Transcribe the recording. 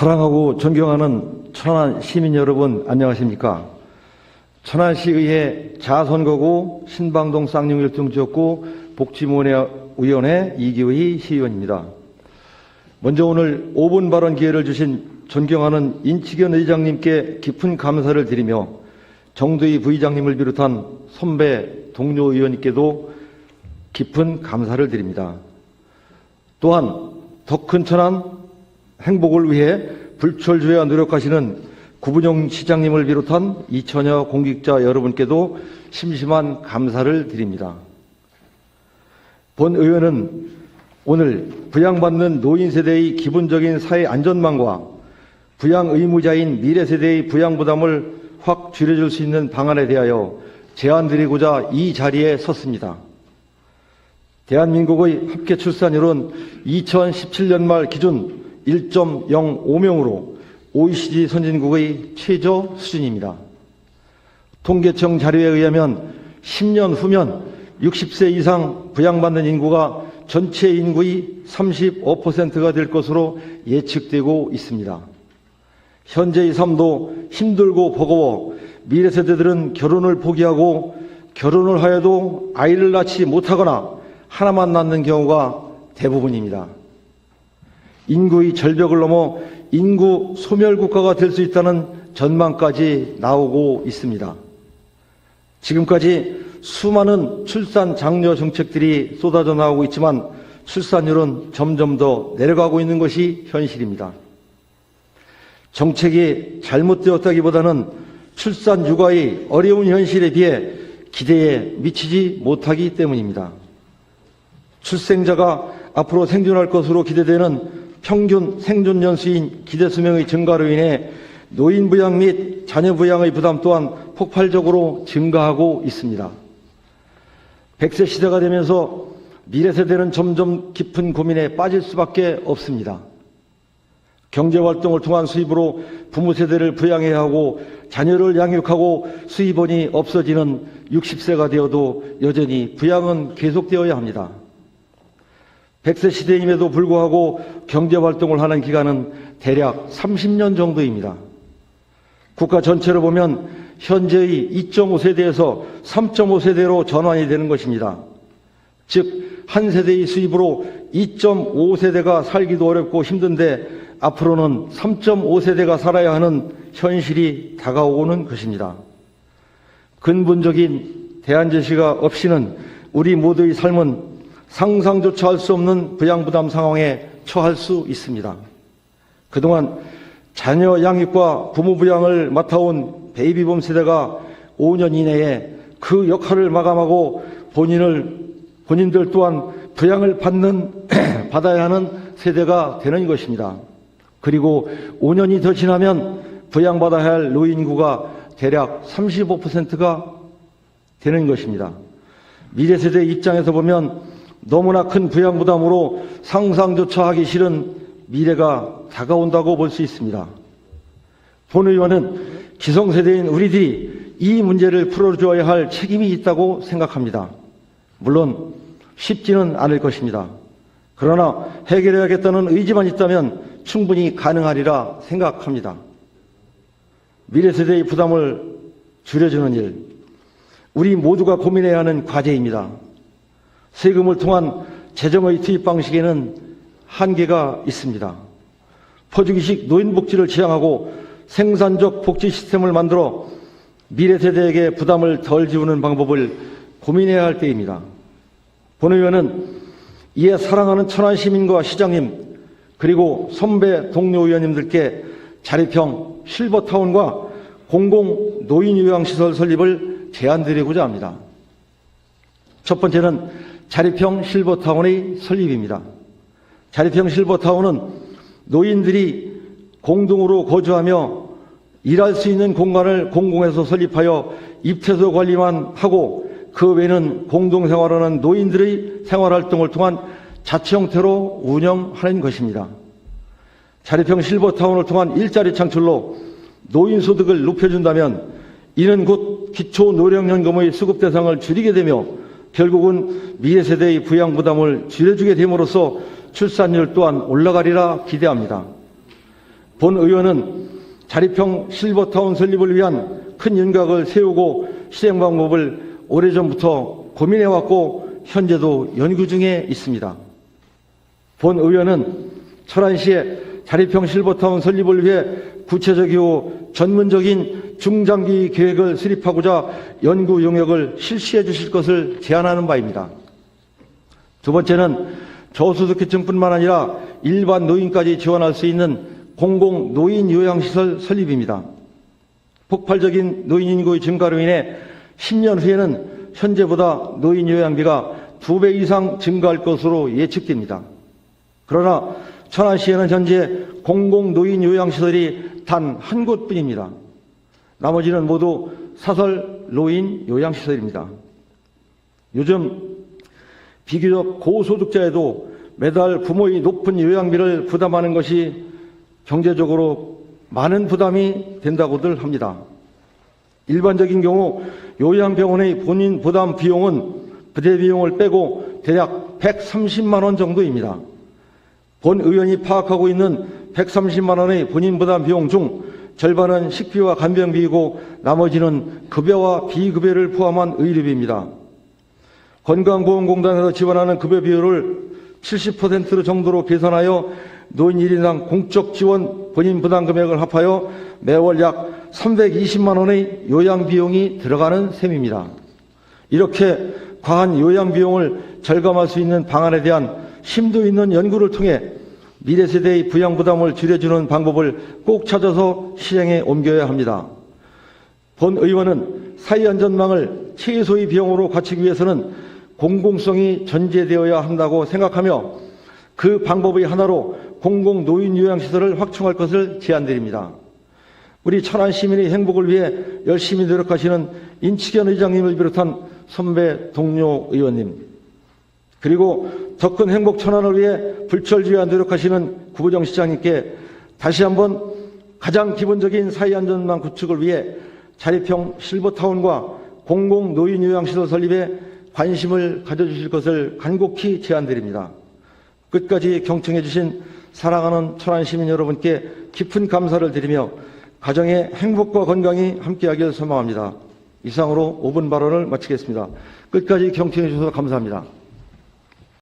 사랑하고 존경하는 천안 시민 여러분, 안녕하십니까? 천안시의회 자선거구 신방동 쌍용일동 지역구 복지위원회 이기의 시의원입니다. 먼저 오늘 5분 발언 기회를 주신 존경하는 인치견 의장님께 깊은 감사를 드리며 정두희 부의장님을 비롯한 선배 동료 의원님께도 깊은 감사를 드립니다. 또한 더 큰 천안 행복을 위해 불철주야 노력하시는 구분영 시장님을 비롯한 이천여 공직자 여러분께도 심심한 감사를 드립니다. 본 의원은 오늘 부양받는 노인 세대의 기본적인 사회 안전망과 부양 의무자인 미래 세대의 부양 부담을 확 줄여줄 수 있는 방안에 대하여 제안드리고자 이 자리에 섰습니다. 대한민국의 합계 출산율은 2017년 말 기준 1.05명으로 OECD 선진국의 최저 수준입니다. 통계청 자료에 의하면 10년 후면 60세 이상 부양받는 인구가 전체 인구의 35%가 될 것으로 예측되고 있습니다. 현재의 삶도 힘들고 버거워 미래 세대들은 결혼을 포기하고 결혼을 하여도 아이를 낳지 못하거나 하나만 낳는 경우가 대부분입니다. 인구의 절벽을 넘어 인구 소멸 국가가 될 수 있다는 전망까지 나오고 있습니다. 지금까지 수많은 출산 장려 정책들이 쏟아져 나오고 있지만 출산율은 점점 더 내려가고 있는 것이 현실입니다. 정책이 잘못되었다기보다는 출산 육아의 어려운 현실에 비해 기대에 미치지 못하기 때문입니다. 출생자가 앞으로 생존할 것으로 기대되는 평균 생존 연수인 기대 수명의 증가로 인해 노인 부양 및 자녀 부양의 부담 또한 폭발적으로 증가하고 있습니다. 100세 시대가 되면서 미래 세대는 점점 깊은 고민에 빠질 수밖에 없습니다. 경제활동을 통한 수입으로 부모 세대를 부양해야 하고 자녀를 양육하고 수입원이 없어지는 60세가 되어도 여전히 부양은 계속되어야 합니다. 100세 시대임에도 불구하고 경제활동을 하는 기간은 대략 30년 정도입니다. 국가 전체로 보면 현재의 2.5세대에서 3.5세대로 전환이 되는 것입니다. 즉, 한 세대의 수입으로 2.5세대가 살기도 어렵고 힘든데 앞으로는 3.5세대가 살아야 하는 현실이 다가오는 것입니다. 근본적인 대안 제시가 없이는 우리 모두의 삶은 상상조차 할 수 없는 부양부담 상황에 처할 수 있습니다. 그동안 자녀 양육과 부모 부양을 맡아온 베이비붐 세대가 5년 이내에 그 역할을 마감하고 본인들 또한 부양을 받아야 하는 세대가 되는 것입니다. 그리고 5년이 더 지나면 부양받아야 할 노인 인구가 대략 35%가 되는 것입니다. 미래 세대 입장에서 보면 너무나 큰 부양 부담으로 상상조차 하기 싫은 미래가 다가온다고 볼 수 있습니다. 본 의원은 기성세대인 우리들이 이 문제를 풀어줘야 할 책임이 있다고 생각합니다. 물론 쉽지는 않을 것입니다. 그러나 해결해야겠다는 의지만 있다면 충분히 가능하리라 생각합니다. 미래 세대의 부담을 줄여주는 일, 우리 모두가 고민해야 하는 과제입니다. 세금을 통한 재정의 투입 방식에는 한계가 있습니다. 퍼주기식 노인복지를 지향하고 생산적 복지 시스템을 만들어 미래 세대에게 부담을 덜 지우는 방법을 고민해야 할 때입니다. 본 의원은 이에 사랑하는 천안 시민과 시장님 그리고 선배 동료 의원님들께 자립형 실버타운과 공공 노인요양시설 설립을 제안드리고자 합니다. 첫 번째는 자립형 실버타운의 설립입니다. 자립형 실버타운은 노인들이 공동으로 거주하며 일할 수 있는 공간을 공공에서 설립하여 입퇴소 관리만 하고 그 외에는 공동생활하는 노인들의 생활활동을 통한 자치 형태로 운영하는 것입니다. 자립형 실버타운을 통한 일자리 창출로 노인소득을 높여준다면 이는 곧 기초노령연금의 수급 대상을 줄이게 되며 결국은 미래 세대의 부양 부담을 줄여주게 됨으로써 출산율 또한 올라가리라 기대합니다. 본 의원은 자립형 실버타운 설립을 위한 큰 윤곽을 세우고 실행 방법을 오래전부터 고민해왔고 현재도 연구 중에 있습니다. 본 의원은 천안시에 자립형 실버타운 설립을 위해 구체적이고 전문적인 중장기 계획을 수립하고자 연구 용역을 실시해 주실 것을 제안하는 바입니다. 두 번째는 저소득계층뿐만 아니라 일반 노인까지 지원할 수 있는 공공 노인 요양시설 설립입니다. 폭발적인 노인 인구의 증가로 인해 10년 후에는 현재보다 노인 요양비가 2배 이상 증가할 것으로 예측됩니다. 그러나 천안시에는 현재 공공 노인 요양시설이 단 한 곳뿐입니다. 나머지는 모두 사설 노인 요양시설입니다. 요즘 비교적 고소득자에도 매달 부모의 높은 요양비를 부담하는 것이 경제적으로 많은 부담이 된다고들 합니다. 일반적인 경우 요양병원의 본인 부담 비용은 부대 비용을 빼고 대략 130만 원 정도입니다. 본 의원이 파악하고 있는 130만 원의 본인 부담 비용 중 절반은 식비와 간병비이고 나머지는 급여와 비급여를 포함한 의료비입니다. 건강보험공단에서 지원하는 급여 비율을 70% 정도로 계산하여 노인 1인당 공적 지원 본인 부담 금액을 합하여 매월 약 320만 원의 요양비용이 들어가는 셈입니다. 이렇게 과한 요양비용을 절감할 수 있는 방안에 대한 심도 있는 연구를 통해 미래 세대의 부양 부담을 줄여주는 방법을 꼭 찾아서 실행에 옮겨야 합니다. 본 의원은 사회안전망을 최소의 비용으로 갖추기 위해서는 공공성이 전제되어야 한다고 생각하며 그 방법의 하나로 공공 노인 요양시설을 확충할 것을 제안드립니다. 우리 천안 시민의 행복을 위해 열심히 노력하시는 인치견 의장님을 비롯한 선배 동료 의원님, 그리고 더 큰 행복 천안을 위해 불철주야 노력하시는 구부정 시장님께 다시 한번 가장 기본적인 사회안전망 구축을 위해 자립형 실버타운과 공공 노인 요양시설 설립에 관심을 가져주실 것을 간곡히 제안드립니다. 끝까지 경청해 주신 사랑하는 천안 시민 여러분께 깊은 감사를 드리며 가정의 행복과 건강이 함께하길 소망합니다. 이상으로 5분 발언을 마치겠습니다. 끝까지 경청해 주셔서 감사합니다.